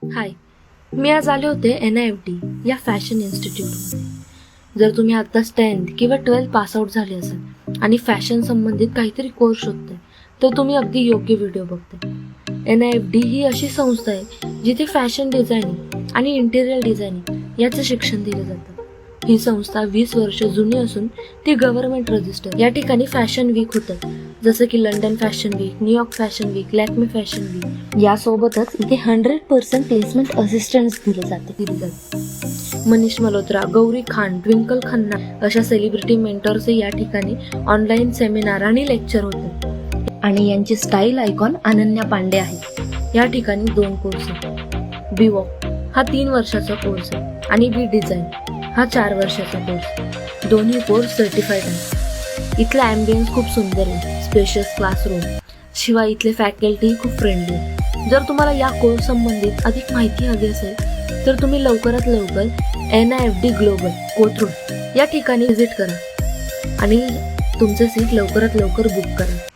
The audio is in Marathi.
हाय, मी आज आले होते NIFT या फॅशन इन्स्टिट्यूटमध्ये. जर तुम्ही आत्ताच 10th किंवा 12th पासआउट झाले असाल आणि फॅशन संबंधित काहीतरी कोर्स शोधताय तर तुम्ही अगदी योग्य व्हिडिओ बघताय. NIFT ही अशी संस्था आहे जिथे फॅशन डिझायनिंग आणि इंटेरियर डिझायनिंग याचं शिक्षण दिलं जातं. ही संस्था 20 वर्ष जुनी असून ती गव्हर्नमेंट रजिस्टर. या ठिकाणी फॅशन वीक होतं, जसं की London fashion week, New York fashion week, Lakme fashion week. यासोबतच इथे 100% प्लेसमेंट असिस्टन्स दिले जाते. मनीष मल्होत्रा, गौरी खान, ट्विंकल खन्ना अशा सेलिब्रिटी मेंटॉरचे या ठिकाणी ऑनलाईन सेमिनार आणि लेक्चर होते. आणि यांची स्टाईल आयकॉन अनन्या पांडे आहे. या ठिकाणी 2 कोर्स आहेत. बी वॉक हा 3 वर्षाचा कोर्स आहे आणि बी डिझाईन हा 4 वर्षाचा कोर्स. दोन्ही कोर्स सर्टिफाईड आहे. इथला ॲम्बियन्स खूप सुंदर आहे, स्पेशियस क्लासरूम, शिवाय इथले फॅकल्टी खूप फ्रेंडली आहे. जर तुम्हाला या कोर्स संबंधित अधिक माहिती हवी असेल तर तुम्ही लवकरात लवकर NIFT ग्लोबल कोथरूड या ठिकाणी व्हिजिट करा आणि तुमचे सीट लवकरात लवकर बुक करा.